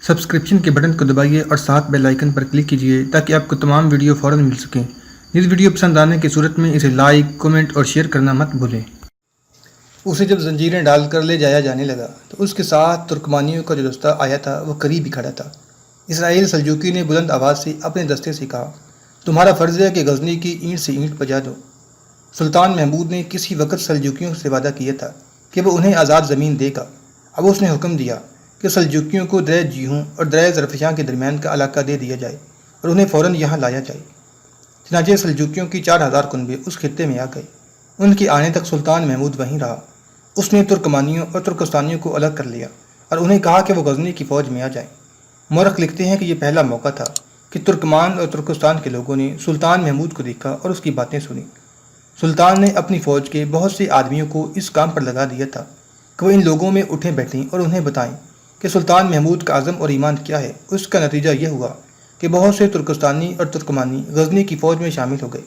Subscription کے button کو دبائیے اور ساتھ بیل آئیکن پر کلک کیجیے تاکہ آپ کو تمام ویڈیو فوراً مل سکیں۔ اس ویڈیو پسند آنے کی صورت میں اسے لائک، کمنٹ اور شیئر کرنا مت بھولیں۔ اسے جب زنجیریں ڈال کر لے جایا جانے لگا تو اس کے ساتھ ترکمانیوں کا جو دستہ آیا تھا وہ قریب ہی کھڑا تھا۔ اسرائیل سلجوقی نے بلند آواز سے اپنے دستے سے کہا، تمہارا فرض ہے کہ غزنی کی اینٹ سے اینٹ بجا دو۔ سلطان محمود نے کسی وقت سلجوقیوں سے وعدہ کیا تھا کہ وہ انہیں آزاد زمین دے گا۔ اب اس نے حکم دیا کہ سلجوقیوں کو درہ جیہوں اور درہ ظرفشاں کے درمیان کا علاقہ دے دیا جائے اور انہیں فوراً یہاں لایا جائے۔ چنانچہ سلجوقیوں کی 4000 کنبے اس خطے میں آ گئے۔ ان کے آنے تک سلطان محمود وہیں رہا۔ اس نے ترکمانیوں اور ترکستانیوں کو الگ کر لیا اور انہیں کہا کہ وہ غزنی کی فوج میں آ جائیں۔ مورخ لکھتے ہیں کہ یہ پہلا موقع تھا کہ ترکمان اور ترکستان کے لوگوں نے سلطان محمود کو دیکھا اور اس کی باتیں سنی۔ سلطان نے اپنی فوج کے بہت سے آدمیوں کو اس کام پر لگا دیا تھا کہ وہ ان لوگوں میں اٹھیں بیٹھیں اور انہیں بتائیں کہ سلطان محمود کا عزم اور ایمان کیا ہے۔ اس کا نتیجہ یہ ہوا کہ بہت سے ترکستانی اور ترکمانی غزنی کی فوج میں شامل ہو گئے۔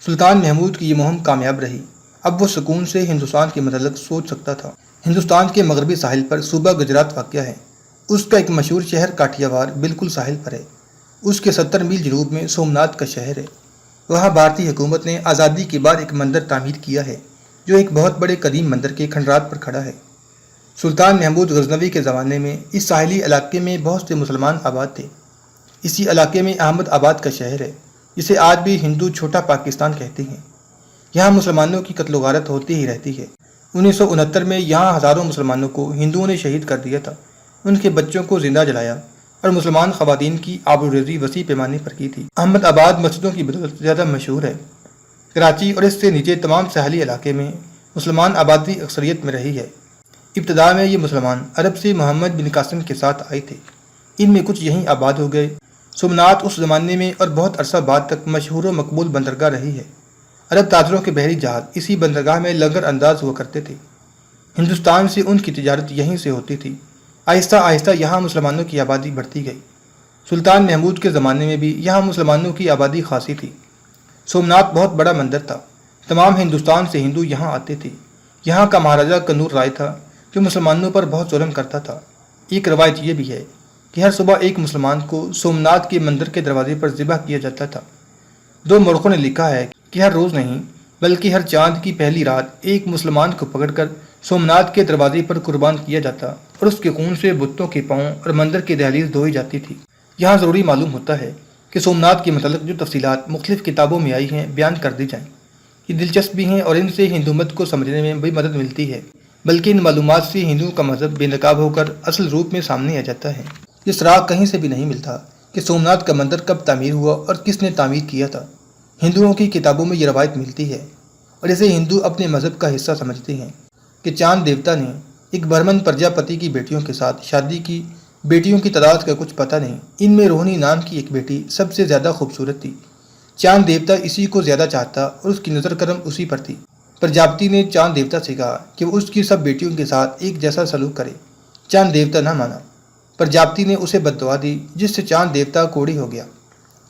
سلطان محمود کی یہ مہم کامیاب رہی۔ اب وہ سکون سے ہندوستان کے متعلق سوچ سکتا تھا۔ ہندوستان کے مغربی ساحل پر صوبہ گجرات واقع ہے۔ اس کا ایک مشہور شہر کاٹھیاوار بالکل ساحل پر ہے۔ اس کے 70 میل جنوب میں سومناتھ کا شہر ہے۔ وہاں بھارتی حکومت نے آزادی کے بعد ایک مندر تعمیر کیا ہے جو ایک بہت بڑے قدیم مندر کے کھنڈرات پر کھڑا ہے۔ سلطان محمود غزنوی کے زمانے میں اس ساحلی علاقے میں بہت سے مسلمان آباد تھے۔ اسی علاقے میں احمد آباد کا شہر ہے جسے آج بھی ہندو چھوٹا پاکستان کہتے ہیں۔ یہاں مسلمانوں کی قتل و غارت ہوتی ہی رہتی ہے۔ 1969 میں یہاں ہزاروں مسلمانوں کو ہندوؤں نے شہید کر دیا تھا، ان کے بچوں کو زندہ جلایا اور مسلمان خواتین کی آبروریزی وسیع پیمانے پر کی تھی۔ احمد آباد مسجدوں کی بدولت زیادہ مشہور ہے۔ کراچی اور اس سے نیچے تمام ساحلی علاقے میں مسلمان آبادی اکثریت میں رہی ہے۔ ابتدا میں یہ مسلمان عرب سے محمد بن قاسم کے ساتھ آئے تھے۔ ان میں کچھ یہیں آباد ہو گئے۔ سومناتھ اس زمانے میں اور بہت عرصہ بعد تک مشہور و مقبول بندرگاہ رہی ہے۔ عرب تاجروں کے بحری جہاز اسی بندرگاہ میں لنگر انداز ہوا کرتے تھے۔ ہندوستان سے ان کی تجارت یہیں سے ہوتی تھی۔ آہستہ آہستہ یہاں مسلمانوں کی آبادی بڑھتی گئی۔ سلطان محمود کے زمانے میں بھی یہاں مسلمانوں کی آبادی خاصی تھی۔ سومناتھ بہت بڑا مندر تھا۔ تمام ہندوستان سے ہندو یہاں آتے تھے۔ یہاں کا مہاراجہ کنور رائے تھا جو مسلمانوں پر بہت ظلم کرتا تھا۔ ایک روایت یہ بھی ہے کہ ہر صبح ایک مسلمان کو سومناتھ کے مندر کے دروازے پر ذبح کیا جاتا تھا۔ 2 مورخوں نے لکھا ہے کہ ہر روز نہیں بلکہ ہر چاند کی پہلی رات ایک مسلمان کو پکڑ کر سومناتھ کے دروازے پر قربان کیا جاتا اور اس کے خون سے بتوں کے پاؤں اور مندر کی دہلیز دھوئی جاتی تھی۔ یہاں ضروری معلوم ہوتا ہے کہ سومناتھ کے متعلق جو تفصیلات مختلف کتابوں میں آئی ہیں بیان کر دی جائیں۔ یہ دلچسپ بھی ہیں اور ان سے ہندو مت کو سمجھنے میں بھی مدد ملتی ہے، بلکہ ان معلومات سے ہندوؤں کا مذہب بے نقاب ہو کر اصل روپ میں سامنے آ جاتا ہے۔ یہ سراغ کہیں سے بھی نہیں ملتا کہ سومناتھ کا مندر کب تعمیر ہوا اور کس نے تعمیر کیا تھا۔ ہندوؤں کی کتابوں میں یہ روایت ملتی ہے اور اسے ہندو اپنے مذہب کا حصہ سمجھتے ہیں کہ چاند دیوتا نے ایک برہمن پرجاپتی کی بیٹیوں کے ساتھ شادی کی۔ بیٹیوں کی تعداد کا کچھ پتہ نہیں، ان میں روہنی نام کی ایک بیٹی سب سے زیادہ خوبصورت تھی۔ چاند دیوتا اسی کو زیادہ چاہتا اور اس کی نظر کرم اسی پر تھی۔ پرجاپتی نے چاند دیوتا سے کہا کہ وہ اس کی سب بیٹیوں کے ساتھ ایک جیسا سلوک کرے۔ چاند دیوتا نہ مانا۔ پرجاپتی نے اسے بد دعا دی جس سے چاند دیوتا کوڑی ہو گیا۔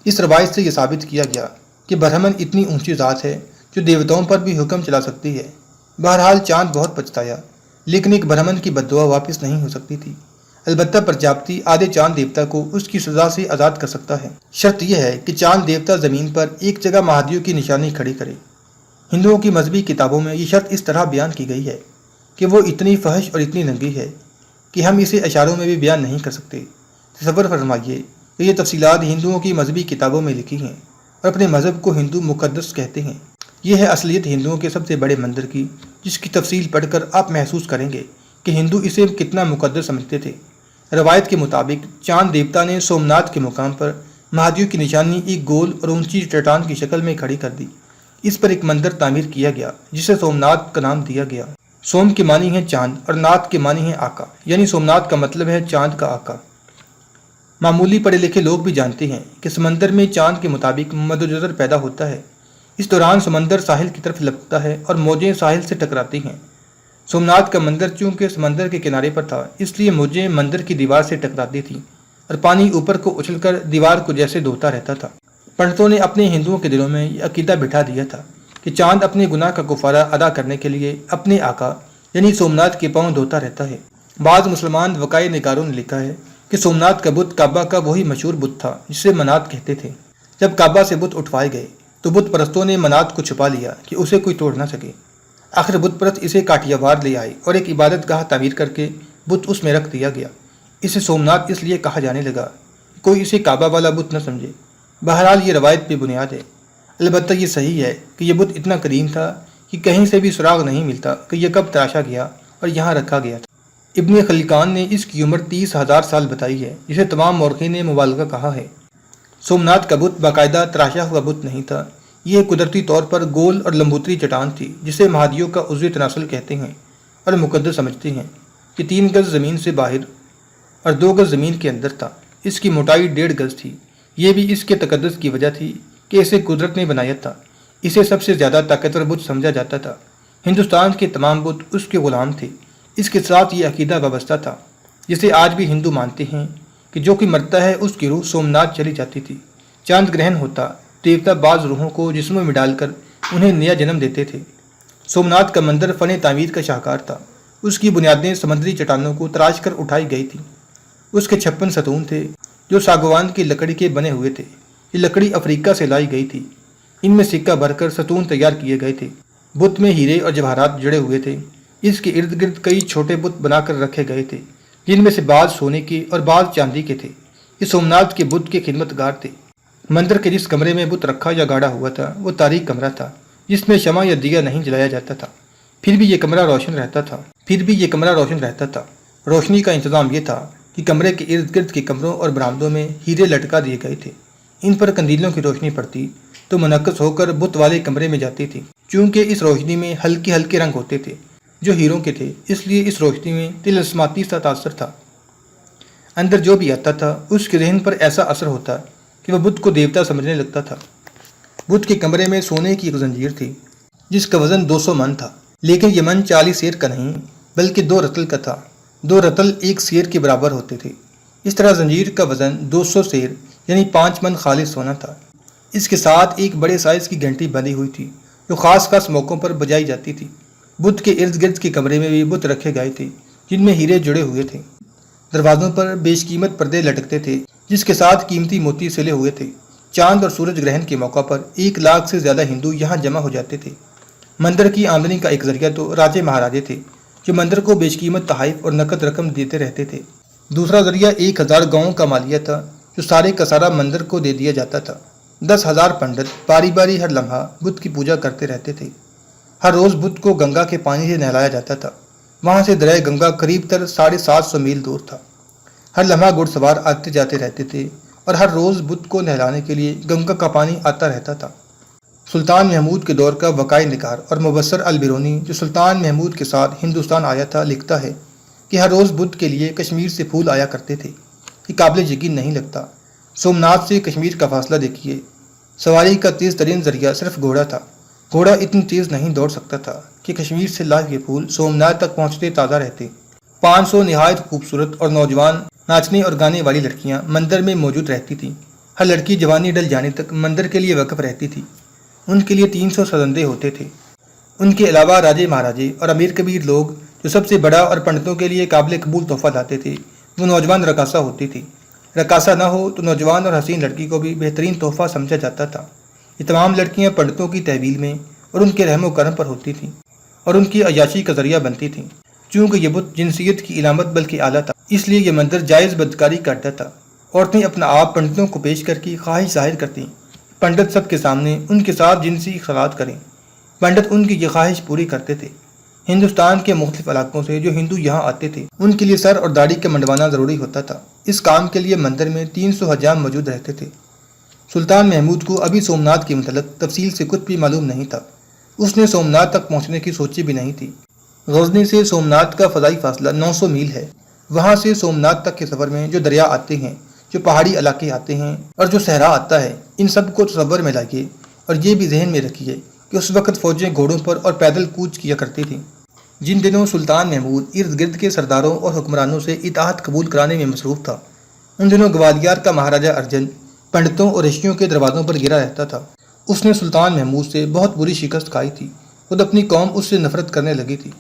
اس روایت سے یہ ثابت کیا گیا کہ برہمن اتنی اونچی ذات ہے جو دیوتاؤں پر بھی حکم چلا سکتی ہے۔ بہرحال چاند بہت پچھتایا لیکن ایک برہمن کی بد دعا واپس نہیں ہو سکتی تھی۔ البتہ پرجاپتی آدھے چاند دیوتا کو اس کی سزا سے آزاد کر سکتا ہے۔ شرط یہ ہے کہ چاند دیوتا زمین پر ایک جگہ مہادیو کی نشانی کھڑی کرے۔ ہندوؤں کی مذہبی کتابوں میں یہ شرط اس طرح بیان کی گئی ہے کہ وہ اتنی فحش اور اتنی ننگی ہے کہ ہم اسے اشاروں میں بھی بیان نہیں کر سکتے۔ تصور فرمائیے کہ یہ تفصیلات ہندوؤں کی مذہبی کتابوں میں لکھی ہیں اور اپنے مذہب کو ہندو مقدس کہتے ہیں۔ یہ ہے اصلیت ہندوؤں کے سب سے بڑے مندر کی، جس کی تفصیل پڑھ کر آپ محسوس کریں گے کہ ہندو اسے کتنا مقدس سمجھتے تھے۔ روایت کے مطابق چاند دیوتا نے سومناتھ کے مقام پر مہادیو کی نشانی ایک گول اور اونچی چٹان کی شکل میں کھڑی کر دی۔ اس پر ایک مندر تعمیر کیا گیا جسے سومناتھ کا نام دیا گیا۔ سوم کے معنی ہے چاند اور ناتھ کے معنی ہے آقا، یعنی سومناتھ کا مطلب ہے چاند کا آقا۔ معمولی پڑھے لکھے لوگ بھی جانتے ہیں کہ سمندر میں چاند کے مطابق مد و جزر پیدا ہوتا ہے۔ اس دوران سمندر ساحل کی طرف لپکتا ہے اور موجیں ساحل سے ٹکراتی ہیں۔ سومناتھ کا مندر چونکہ سمندر کے کنارے پر تھا اس لیے موجیں مندر کی دیوار سے ٹکراتی تھیں اور پانی اوپر کو اچھل کر دیوار کو جیسے دھوتا رہتا تھا۔ پنڈتوں نے اپنے ہندوؤں کے دلوں میں یہ عقیدہ بٹھا دیا تھا کہ چاند اپنے گناہ کا کفارہ ادا کرنے کے لیے اپنے آقا یعنی سومناتھ کے پاؤں دھوتا رہتا ہے۔ بعض مسلمان وقائے نگاروں نے لکھا ہے کہ سومناتھ کا بت کعبہ کا وہی مشہور بت تھا جسے منات کہتے تھے۔ جب کعبہ سے بت اٹھوائے گئے تو بت پرستوں نے منات کو چھپا لیا کہ اسے کوئی توڑ نہ سکے۔ آخر بت پرست اسے کاٹیا وار لے آئے اور ایک عبادت گاہ تعمیر کر کے بت اس میں رکھ دیا گیا۔ اسے سومناتھ اس لیے کہا جانے لگا کہ کوئی اسے کعبہ والا بت نہ سمجھے۔ بہرحال یہ روایت پہ بنیاد ہے، البتہ یہ صحیح ہے کہ یہ بت اتنا قدیم تھا کہ کہیں سے بھی سراغ نہیں ملتا کہ یہ کب تراشا گیا اور یہاں رکھا گیا تھا۔ ابن خلکان نے اس کی عمر 30,000 سال بتائی ہے، جسے تمام مورخین نے مبالغہ کہا ہے۔ سومناتھ کا بت باقاعدہ تراشا ہوا بت نہیں تھا، یہ قدرتی طور پر گول اور لمبوتری چٹان تھی جسے مہادیوں کا عضو تناسل کہتے ہیں اور مقدس سمجھتے ہیں۔ یہ 3 گز زمین سے باہر اور 2 گز زمین کے اندر تھا۔ اس کی موٹائی 1.5 گز تھی۔ یہ بھی اس کے تقدس کی وجہ تھی کہ اسے قدرت نے بنایا تھا۔ اسے سب سے زیادہ طاقتور بت سمجھا جاتا تھا۔ ہندوستان کے تمام بت اس کے غلام تھے۔ اس کے ساتھ یہ عقیدہ وابستہ تھا جسے آج بھی ہندو مانتے ہیں کہ جو کوئی مرتا ہے اس کی روح سومناتھ چلی جاتی تھی۔ چاند گرہن ہوتا، دیوتا بعض روحوں کو جسموں میں ڈال کر انہیں نیا جنم دیتے تھے۔ سومناتھ کا مندر فن تعمیر کا شاہکار تھا۔ اس کی بنیادیں سمندری چٹانوں کو تراش کر اٹھائی گئی تھیں۔ اس کے 56 ستون تھے جو ساگوان کی لکڑی کے بنے ہوئے تھے۔ یہ لکڑی افریقہ سے لائی گئی تھی۔ ان میں سکہ بھر کر ستون تیار کیے گئے تھے۔ بت میں ہیرے اور جواہرات جڑے ہوئے تھے۔ اس کے ارد گرد کئی چھوٹے بت بنا کر رکھے گئے تھے جن میں سے بعض سونے کے اور بعض چاندی کے تھے۔ یہ سومناتھ کے بت کے خدمت گار تھے۔ مندر کے جس کمرے میں بت رکھا یا گاڑا ہوا تھا وہ تاریک کمرہ تھا جس میں شمع یا دیا نہیں جلایا جاتا تھا۔ پھر بھی یہ کمرہ روشن رہتا تھا۔ روشنی کا انتظام یہ تھا کہ کمرے کے ارد گرد کے کمروں اور برآمدوں میں ہیرے لٹکا دیے گئے تھے۔ ان پر قندیلوں کی روشنی پڑتی تو منعکس ہو کر بت والے کمرے میں جاتی تھی۔ چونکہ اس روشنی میں ہلکے ہلکے رنگ ہوتے تھے جو ہیروں کے تھے، اس لیے اس روشنی میں طلسماتی سا تاثر تھا۔ اندر جو بھی آتا تھا اس کے ذہن پر ایسا اثر ہوتا کہ وہ بت کو دیوتا سمجھنے لگتا تھا۔ بت کے کمرے میں سونے کی ایک زنجیر تھی جس کا وزن 200 من تھا، لیکن یہ من 40 سیر کا نہیں بلکہ 2 رتل کا تھا۔ 2 رتل 1 سیر کے برابر ہوتے تھے۔ اس طرح زنجیر کا وزن 200 سیر یعنی 5 من خالص سونا تھا۔ اس کے ساتھ ایک بڑے سائز کی گھنٹی بندھی ہوئی تھی جو خاص موقعوں پر بجائی جاتی تھی۔ بت کے ارد گرد کے کمرے میں بھی بت رکھے گئے تھے جن میں ہیرے جڑے ہوئے تھے۔ دروازوں پر بیش قیمت پردے لٹکتے تھے جس کے ساتھ قیمتی موتی سلے ہوئے تھے۔ چاند اور سورج گرہن کے موقع پر 1 لاکھ سے زیادہ ہندو یہاں جمع ہو جاتے تھے۔ مندر کی آمدنی کا ایک ذریعہ تو راجے مہاراجے تھے جو مندر کو بیش قیمت تحائف اور نقد رقم دیتے رہتے تھے۔ دوسرا ذریعہ 1000 گاؤں کا مالیہ تھا جو سارے کا سارا مندر کو دے دیا جاتا تھا۔ 10,000 پنڈت باری باری ہر لمحہ بت کی پوجا کرتے رہتے تھے۔ ہر روز بت کو گنگا کے پانی سے نہلایا جاتا تھا۔ وہاں سے دریائے گنگا قریب تر 750 میل دور تھا۔ ہر لمحہ گھڑ سوار آتے جاتے رہتے تھے اور ہر روز بت کو نہلانے کے لیے گنگا کا پانی آتا رہتا تھا۔ سلطان محمود کے دور کا وقائے نگار اور مبصر البرونی جو سلطان محمود کے ساتھ ہندوستان آیا تھا لکھتا ہے کہ ہر روز بت کے لیے کشمیر سے پھول آیا کرتے تھے۔ یہ قابل یقین نہیں لگتا۔ سومناتھ سے کشمیر کا فاصلہ دیکھیے۔ سواری کا تیز ترین ذریعہ صرف گھوڑا تھا۔ گھوڑا اتنی تیز نہیں دوڑ سکتا تھا کہ کشمیر سے لائے ہوئے پھول سومناتھ تک پہنچتے تازہ رہتے۔ 500 نہایت خوبصورت اور نوجوان ناچنے اور گانے والی لڑکیاں مندر میں موجود رہتی تھیں۔ ہر لڑکی جوانی ڈل جانے تک مندر کے لیے وقف رہتی تھی۔ ان کے لیے 300 سجندے ہوتے تھے۔ ان کے علاوہ راجے مہاراجے اور امیر کبیر لوگ جو سب سے بڑا اور پنڈتوں کے لیے قابل قبول تحفہ لاتے تھے وہ نوجوان رقاصہ ہوتی تھی۔ رقاصہ نہ ہو تو نوجوان اور حسین لڑکی کو بھی بہترین تحفہ سمجھا جاتا تھا۔ یہ تمام لڑکیاں پنڈتوں کی تحویل میں اور ان کے رحم و کرم پر ہوتی تھیں اور ان کی عیاشی کا ذریعہ بنتی تھیں۔ چونکہ یہ بت جنسیت کی علامت بلکہ اعلیٰ تھا، اس لیے یہ مندر جائز بدکاری کا اڈا تھا۔ عورتیں اپنا آپ پنڈتوں کو پیش کر کے خواہش ظاہر کرتیں، پنڈت سب کے سامنے ان کے ساتھ جنسی اختلاط کریں۔ پنڈت ان کی یہ خواہش پوری کرتے تھے۔ ہندوستان کے مختلف علاقوں سے جو ہندو یہاں آتے تھے ان کے لیے سر اور داڑھی کا منڈوانا ضروری ہوتا تھا۔ اس کام کے لیے مندر میں 300 حجام موجود رہتے تھے۔ سلطان محمود کو ابھی سومناتھ کے متعلق تفصیل سے کچھ بھی معلوم نہیں تھا۔ اس نے سومناتھ تک پہنچنے کی سوچی بھی نہیں تھی۔ غزنی سے سومناتھ کا فضائی فاصلہ 900 میل ہے۔ وہاں سے سومناتھ تک کے سفر میں جو دریا آتے ہیں، جو پہاڑی علاقے آتے ہیں اور جو صحرا آتا ہے، ان سب کو تصور میں لائیے اور یہ بھی ذہن میں رکھیے کہ اس وقت فوجیں گھوڑوں پر اور پیدل کوچ کیا کرتی تھیں۔ جن دنوں سلطان محمود ارد گرد کے سرداروں اور حکمرانوں سے اطاعت قبول کرانے میں مصروف تھا، ان دنوں گوالیار کا مہاراجہ ارجن پنڈتوں اور رشیوں کے دروازوں پر گرا رہتا تھا۔ اس نے سلطان محمود سے بہت بری شکست کھائی تھی۔ خود اپنی قوم اس سے نفرت کرنے لگی تھی۔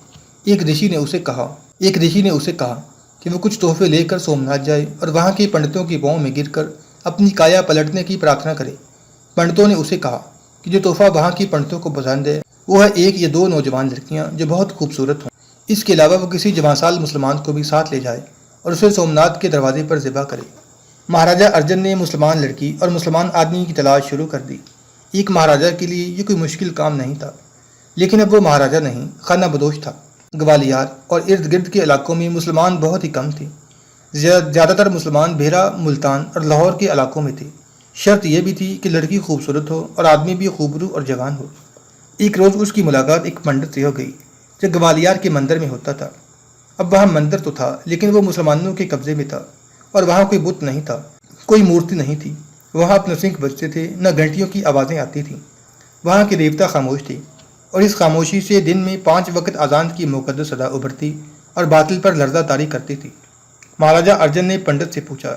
ایک رشی نے اسے کہا کہ وہ کچھ تحفے لے کر سومناتھ جائے اور وہاں کے پنڈتوں کے پاؤں میں گر کر اپنی کایا پلٹنے کی پرارتھنا کرے۔ پنڈتوں نے اسے کہا کہ جو تحفہ وہاں کی پنڈتوں کو پسند ہے وہ ہے 1 یا 2 نوجوان لڑکیاں جو بہت خوبصورت ہوں۔ اس کے علاوہ وہ کسی جوان سال مسلمان کو بھی ساتھ لے جائے اور اسے سومناتھ کے دروازے پر ذبح کرے۔ مہاراجا ارجن نے مسلمان لڑکی اور مسلمان آدمی کی تلاش شروع کر دی۔ ایک مہاراجا کے لیے یہ کوئی مشکل کام نہیں تھا، لیکن اب وہ مہاراجا نہیں، خانہ بدوش تھا۔ گوالیار اور ارد گرد کے علاقوں میں مسلمان بہت ہی کم تھے۔ زیادہ تر مسلمان بھیرا، ملتان اور لاہور کے علاقوں میں تھے۔ شرط یہ بھی تھی کہ لڑکی خوبصورت ہو اور آدمی بھی خوبرو اور جوان ہو۔ ایک روز اس کی ملاقات ایک پنڈت سے ہو گئی جو گوالیار کے مندر میں ہوتا تھا۔ اب وہاں مندر تو تھا لیکن وہ مسلمانوں کے قبضے میں تھا اور وہاں کوئی بت نہیں تھا، کوئی مورتی نہیں تھی۔ وہاں اپنے سنکھ بجتے تھے، نہ گھنٹیوں کی آوازیں آتی تھیں۔ وہاں کے دیوتا خاموش تھے اور اس خاموشی سے دن میں 5 وقت اذان کی مقدس صدا ابھرتی اور باطل پر لرزہ طاری کرتی تھی۔ مہاراجا ارجن نے پنڈت سے پوچھا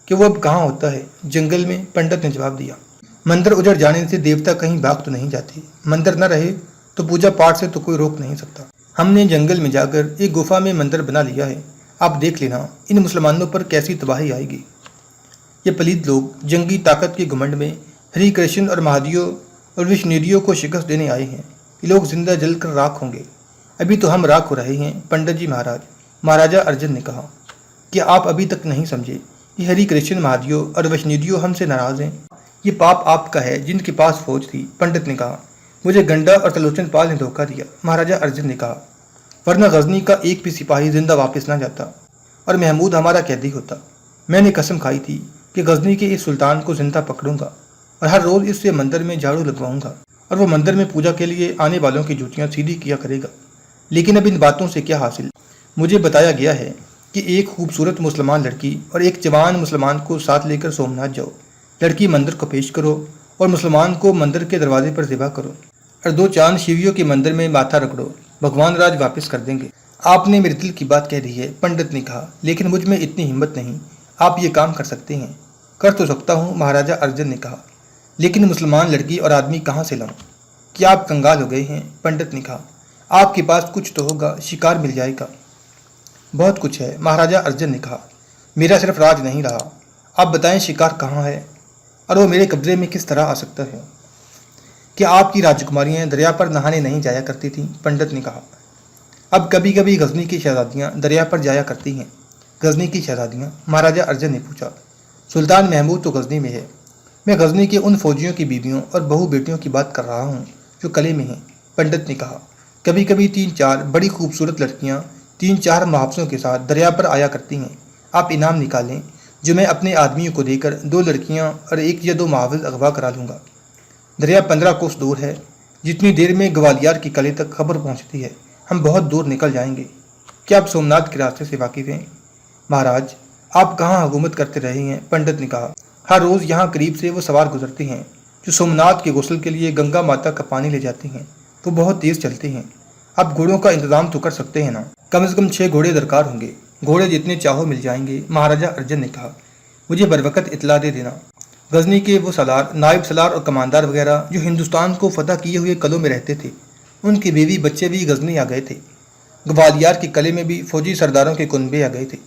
کہ وہ اب کہاں ہوتا ہے؟ جنگل میں، پنڈت نے جواب دیا۔ مندر اجڑ جانے سے دیوتا کہیں بھاگ تو نہیں جاتے، مندر نہ رہے تو پوجا پاٹ سے تو کوئی روک نہیں سکتا۔ ہم نے جنگل میں جا کر ایک گفا میں مندر بنا لیا ہے، آپ دیکھ لینا ان مسلمانوں پر کیسی تباہی آئے گی۔ یہ پلید لوگ جنگی طاقت کے گھمنڈ میں ہری کرشن اور مہادیو اور وشنیریوں کو شکست دینے آئے ہیں۔ یہ لوگ زندہ جل کر راکھ ہوں گے۔ ابھی تو ہم راکھ ہو رہے ہیں پنڈت جی مہاراج، مہاراجا ارجن نے کہا۔ کیا آپ ابھی تک نہیں سمجھے؟ یہ ہری کرشن، مہادیو اور وشنیریو ہم سے ناراض ہیں۔ یہ پاپ آپ کا ہے جن کے پاس فوج تھی، پنڈت نے کہا۔ مجھے گنڈا اور تلوچن پال نے دھوکہ دیا، مہاراجا ارجن نے کہا، ورنہ غزنی کا ایک بھی سپاہی زندہ واپس نہ جاتا اور محمود ہمارا قیدی ہوتا۔ میں نے قسم کھائی تھی کہ غزنی کے اس سلطان کو زندہ پکڑوں گا اور ہر روز اس سے مندر میں جھاڑو لگواؤں گا اور وہ مندر میں پوجا کے لیے آنے والوں کی جوتیاں سیدھی کیا کرے گا۔ لیکن اب ان باتوں سے کیا حاصل؟ مجھے بتایا گیا ہے کہ ایک خوبصورت مسلمان لڑکی اور ایک جوان مسلمان کو ساتھ لے کر سومناتھ جاؤ، لڑکی مندر کو پیش کرو اور مسلمان کو مندر کے دروازے پر ذبح کرو اور 2 چاند شیویوں کے مندر میں ماتھا رگڑو، بھگوان راج واپس کر دیں گے۔ آپ نے میرے دل کی بات کہہ دی ہے، پنڈت نے کہا، لیکن مجھ میں اتنی ہمت نہیں۔ آپ یہ کام کر سکتے ہیں؟ کر تو سکتا ہوں، مہاراجا ارجن نے کہا، لیکن مسلمان لڑکی اور آدمی کہاں سے لاؤں؟ کیا آپ کنگال ہو گئے ہیں؟ پنڈت نے کہا، آپ کے پاس کچھ تو ہوگا، شکار مل جائے گا۔ بہت کچھ ہے، مہاراجا ارجن نے کہا، میرا صرف راج نہیں رہا۔ آپ بتائیں شکار کہاں ہے اور وہ میرے قبضے میں کس طرح آ سکتا ہے؟ کیا آپ کی راجکماریاں دریا پر نہانے نہیں جایا کرتی تھیں؟ پنڈت نے کہا، اب کبھی کبھی غزنی کی شہزادیاں دریا پر جایا کرتی ہیں۔ غزنی کی شہزادیاں؟ مہاراجا ارجن نے پوچھا۔ سلطان محمود تو غزنی میں ہے، میں غزنی کے ان فوجیوں کی بیویوں اور بہو بیٹیوں کی بات کر رہا ہوں جو قلعے میں ہیں، پنڈت نے کہا۔ کبھی کبھی 3-4 بڑی خوبصورت لڑکیاں 3-4 محافظوں کے ساتھ دریا پر آیا کرتی ہیں۔ آپ انعام نکالیں جو میں اپنے آدمیوں کو دے کر 2 لڑکیاں اور 1 یا 2 محافظ اغوا کرا لوں گا۔ دریا 15 کوس دور ہے، جتنی دیر میں گوالیار کی قلعے تک خبر پہنچتی ہے ہم بہت دور نکل جائیں گے۔ کیا آپ سومناتھ کے راستے سے واقف ہیں؟ مہاراج، آپ کہاں حکومت کرتے رہے ہیں؟ پنڈت نے کہا، ہر روز یہاں قریب سے وہ سوار گزرتے ہیں جو سومناتھ کے غسل کے لیے گنگا ماتا کا پانی لے جاتے ہیں، وہ بہت تیز چلتے ہیں۔ آپ گھوڑوں کا انتظام تو کر سکتے ہیں نا؟ کم از کم 6 گھوڑے درکار ہوں گے۔ گھوڑے جتنے چاہو مل جائیں گے، مہاراجا ارجن نے کہا، مجھے بروقت اطلاع دے دینا۔ غزنی کے وہ سالار، نائب سالار اور کماندار وغیرہ جو ہندوستان کو فتح کیے ہوئے قلعوں میں رہتے تھے، ان کی بیوی بچے بھی غزنی آ گئے تھے۔ گوالیار کے قلعے میں بھی فوجی سرداروں کے کنبے آ گئے تھے۔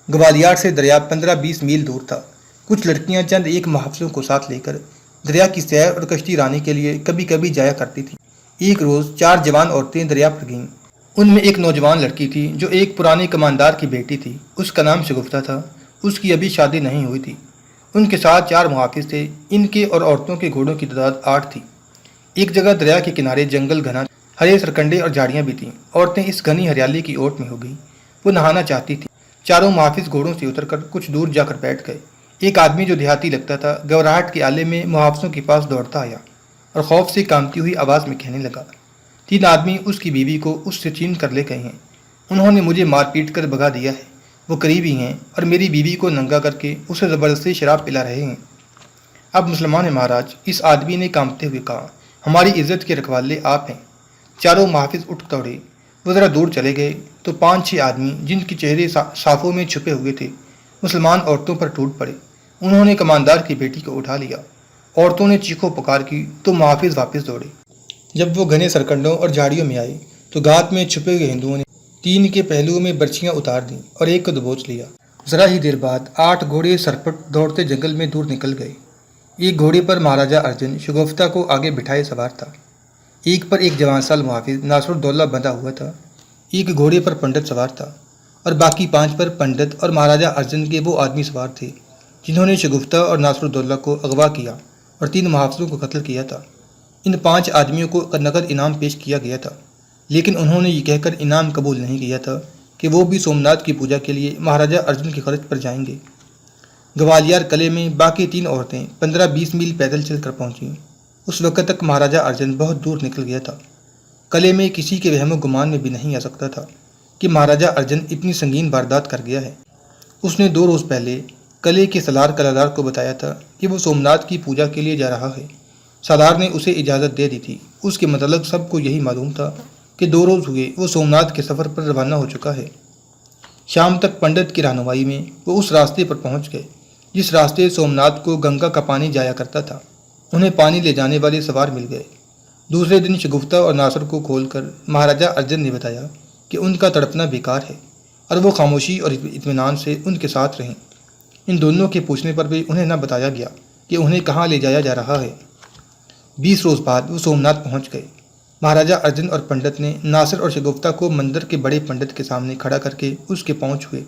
گوالیار سے دریا 15-20 میل دور تھا۔ کچھ لڑکیاں چند 1 محافظوں کو ساتھ لے کر دریا کی سیر اور کشتی رانی کے لیے کبھی کبھی جایا کرتی تھیں۔ ایک روز 4 جوان عورتیں دریا پر گئیں۔ ان میں ایک نوجوان لڑکی تھی جو ایک پرانے کماندار کی بیٹی تھی، اس کا نام شگفتہ تھا، اس کی ابھی شادی نہیں ہوئی تھی۔ ان کے ساتھ 4 محافظ تھے، ان کے اور عورتوں کے گھوڑوں کی تعداد 8 تھی۔ ایک جگہ دریا کے کنارے جنگل گھنا، ہرے سرکنڈے اور جھاڑیاں بھی تھیں۔ عورتیں اس گھنی ہریالی کی اوٹ میں ہو گئیں، وہ نہانا چاہتی تھیں۔ 4 محافظ گھوڑوں سے اتر کر کچھ دور جا کر بیٹھ گئے۔ ایک آدمی جو دیہاتی لگتا تھا گھبراہٹ کے آلے میں محافظوں کے پاس دوڑتا آیا اور خوف سے کانپتی ہوئی آواز میں کہنے لگا، 3 آدمی اس کی بیوی کو اس سے چھین کر لے گئے ہیں، انہوں نے مجھے مار پیٹ کر بھگا دیا ہے، وہ قریبی ہیں اور میری بیوی کو ننگا کر کے اسے زبردستی شراب پلا رہے ہیں۔ اب مسلمان مہاراج، اس آدمی نے کانپتے ہوئے کہا، ہماری عزت کے رکھوالے آپ ہیں۔ 4 محافظ اٹھ دوڑے، وہ ذرا دور چلے گئے تو 5-6 آدمی جن کے چہرے صافوں میں چھپے ہوئے تھے مسلمان عورتوں پر ٹوٹ پڑے۔ انہوں نے کماندار کی بیٹی کو اٹھا لیا۔ عورتوں نے چیخو پکار کی تو محافظ واپس دوڑے۔ جب وہ گھنے سرکنڈوں اور جھاڑیوں میں آئے تو گھات میں چھپے ہوئے ہندوؤں نے 3 کے پہلوؤں میں برچیاں اتار دیں اور ایک کو دبوچ لیا۔ ذرا ہی دیر بعد 8 گھوڑے سرپٹ دوڑتے جنگل میں دور نکل گئے۔ ایک گھوڑے پر مہاراجہ ارجن شگفتہ کو آگے بٹھائے سوار تھا۔ ایک پر ایک جوان سال محافظ ناصر الدولہ بندھا ہوا تھا۔ ایک گھوڑے پر پنڈت سوار تھا اور باقی 5 پر پنڈت اور مہاراجہ ارجن کے وہ آدمی سوار تھے جنہوں نے شگفتہ اور ناصر الدولہ کو اغوا کیا اور 3 محافظوں کو قتل کیا تھا۔ ان 5 آدمیوں کو نقد انعام پیش کیا گیا تھا، لیکن انہوں نے یہ کہہ کر انعام قبول نہیں کیا تھا کہ وہ بھی سومناتھ کی پوجا کے لیے مہاراجہ ارجن کے خرچ پر جائیں گے۔ گوالیار قلعے میں باقی 3 عورتیں 15-20 میل پیدل چل کر پہنچیں۔ اس وقت تک مہاراجہ ارجن بہت دور نکل گیا تھا۔ قلعے میں کسی کے وہم و گمان میں بھی نہیں آ سکتا تھا کہ مہاراجہ ارجن اتنی سنگین واردات کر گیا ہے۔ اس نے 2 روز پہلے قلعے کے سالار قلعہدار کو بتایا تھا کہ وہ سومناتھ کی پوجا کے لیے جا رہا ہے۔ سالار نے اسے اجازت دے دی تھی۔ اس کے متعلق سب کو یہی معلوم تھا کہ 2 روز ہوئے وہ سومناتھ کے سفر پر روانہ ہو چکا ہے۔ شام تک پنڈت کی رہنمائی میں وہ اس راستے پر پہنچ گئے جس راستے سومناتھ کو گنگا کا پانی جایا کرتا تھا۔ انہیں پانی لے جانے والے سوار مل گئے۔ دوسرے دن شگفتہ اور ناصر کو کھول کر مہاراجہ ارجن نے بتایا کہ ان کا تڑپنا بیکار ہے اور وہ خاموشی اور اطمینان سے ان کے ساتھ رہیں۔ ان دونوں کے پوچھنے پر بھی انہیں نہ بتایا گیا کہ انہیں کہاں لے جایا جا رہا ہے۔ 20 روز بعد وہ سومناتھ پہنچ گئے۔ مہاراجہ ارجن اور پنڈت نے ناصر اور شگفتہ کو مندر کے بڑے پنڈت کے سامنے کھڑا کر کے اس کے پاؤں چھوئے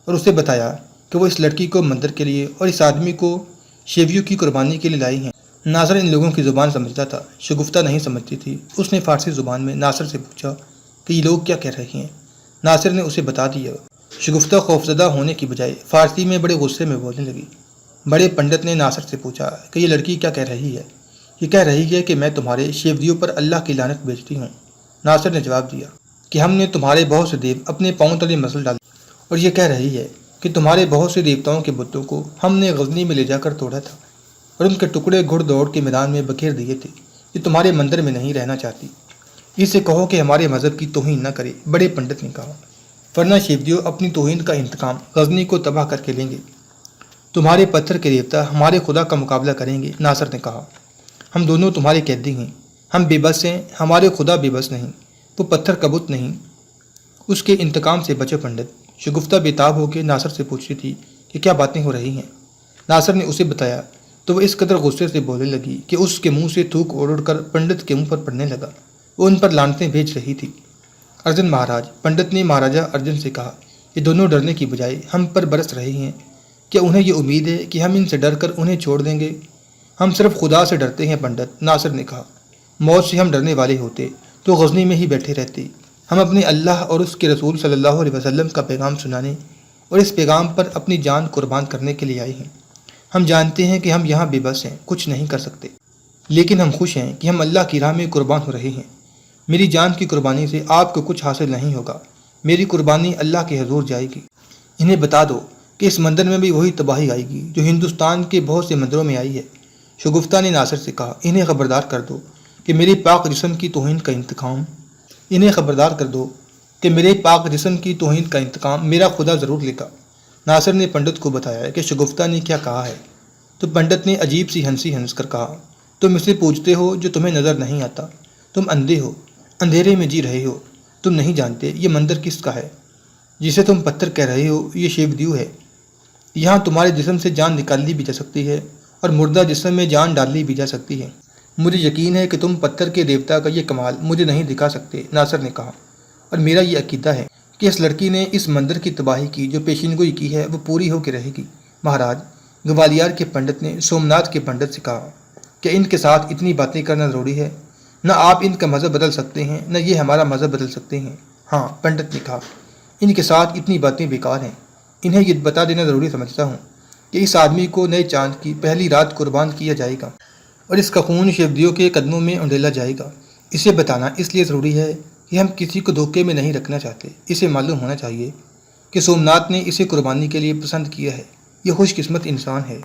اور اسے بتایا کہ وہ اس لڑکی کو مندر کے لیے اور اس آدمی کو شیویوں کی قربانی کے لیے لائی ہیں۔ ناصر ان لوگوں کی زبان سمجھتا تھا، شگفتہ نہیں سمجھتی تھی۔ اس نے فارسی زبان میں ناصر سے پوچھا کہ یہ لوگ کیا کہہ رہے ہیں۔ ناصر نے اسے بتا دیا۔ شگفتہ خوفزدہ ہونے کی بجائے فارسی میں بڑے غصے میں بولنے لگی۔ بڑے پنڈت نے ناصر سے پوچھا کہ یہ لڑکی کیا کہہ رہی ہے۔ یہ کہہ رہی ہے کہ میں تمہارے شیودیوں پر اللہ کی لعنت بھیجتی ہوں۔ ناصر نے جواب دیا کہ ہم نے تمہارے بہت سے دیو اپنے پاؤں تلے مسل ڈالے، اور یہ کہہ رہی ہے کہ تمہارے بہت سے دیوتاؤں کے بتوں کو ہم نے غزنی میں لے جا کر توڑا تھا اور ان کے ٹکڑے گھڑ دوڑ کے میدان میں بکھیر دیے تھے۔ یہ تمہارے مندر میں نہیں رہنا چاہتی۔ اسے کہو کہ ہمارے مذہب کی توہین نہ کرے، بڑے پنڈت نے کہا، ورنہ شیودیو اپنی توہین کا انتقام غزنی کو تباہ کر کے لیں گے۔ تمہارے پتھر کے دیوتا ہمارے خدا کا مقابلہ کریں گے۔ ناصر نے کہا، ہم دونوں تمہارے قیدی ہیں، ہم بے بس ہیں، ہمارے خدا بے بس نہیں، وہ پتھر کا بت نہیں۔ اس کے انتقام سے بچو پنڈت۔ شگفتہ بےتاب ہو کے ناصر سے پوچھتی تھی کہ کیا باتیں ہو رہی ہیں۔ ناصر نے اسے بتایا تو وہ اس قدر غصے سے بولنے لگی کہ اس کے منہ سے تھوک اوڑ کر پنڈت کے منہ پر پڑنے لگا۔ وہ ان پر لعنتیں بھیج رہی تھی۔ ارجن مہاراج، پنڈت نے مہاراجہ ارجن سے کہا، یہ دونوں ڈرنے کی بجائے ہم پر برس رہے ہیں۔ کیا انہیں یہ امید ہے کہ ہم ان سے ڈر کر انہیں چھوڑ دیں گے؟ ہم صرف خدا سے ڈرتے ہیں پنڈت، ناصر نے کہا۔ موت سے ہم ڈرنے والے ہوتے تو غزنی میں ہی بیٹھے رہتے۔ ہم اپنے اللہ اور اس کے رسول صلی اللہ علیہ وسلم کا پیغام سنانے اور اس پیغام پر اپنی جان قربان کرنے کے لیے آئے ہیں۔ ہم جانتے ہیں کہ ہم یہاں بے بس ہیں، کچھ نہیں کر سکتے، لیکن ہم خوش ہیں کہ ہم اللہ کی راہ میں قربان ہو رہے ہیں۔ میری جان کی قربانی سے آپ کو کچھ حاصل نہیں ہوگا، میری قربانی اللہ کے حضور جائے گی۔ انہیں بتا دو کہ اس مندر میں بھی وہی تباہی آئے گی جو ہندوستان کے بہت سے مندروں میں آئی ہے۔ شگفتہ نے ناصر سے کہا، انہیں خبردار کر دو کہ میرے پاک جسم کی توہین کا انتقام میرا خدا ضرور لے گا۔ ناصر نے پنڈت کو بتایا کہ شگفتہ نے کیا کہا ہے، تو پنڈت نے عجیب سی ہنسی ہنس کر کہا، تم اسے پوجتے ہو جو تمہیں نظر نہیں آتا، تم اندھے ہو، اندھیرے میں جی رہے ہو، تم نہیں جانتے یہ مندر کس کا ہے۔ جسے تم پتھر کہہ رہے ہو یہ شیودیو ہے۔ یہاں تمہارے جسم سے جان نکالی بھی جا سکتی ہے اور مردہ جسم میں جان ڈالی بھی جا سکتی ہے۔ مجھے یقین ہے کہ تم پتھر کے دیوتا کا یہ کمال مجھے نہیں دکھا سکتے، ناصر نے کہا، اور میرا یہ عقیدہ ہے کہ اس لڑکی نے اس مندر کی تباہی کی جو پیشین گوئی کی ہے وہ پوری ہو کے رہے گی۔ مہاراج، گوالیار کے پنڈت نے سومناتھ کے پنڈت سے کہا کہ ان کے ساتھ اتنی باتیں کرنا ضروری ہے، نہ آپ ان کا مذہب بدل سکتے ہیں نہ یہ ہمارا مذہب بدل سکتے ہیں۔ ہاں، پنڈت نے کہا، ان کے ساتھ اتنی باتیں بیکار ہیں۔ انہیں یہ بتا دینا ضروری سمجھتا ہوں کہ اس آدمی کو نئے چاند کی پہلی رات قربان کیا جائے گا اور اس کا خون شیودیوں کے قدموں میں انڈیلا جائے گا۔ اسے بتانا اس لیے ضروری ہے کہ ہم کسی کو دھوکے میں نہیں رکھنا چاہتے۔ اسے معلوم ہونا چاہیے کہ سومناتھ نے اسے قربانی کے لیے پسند کیا ہے۔ یہ خوش قسمت انسان ہے۔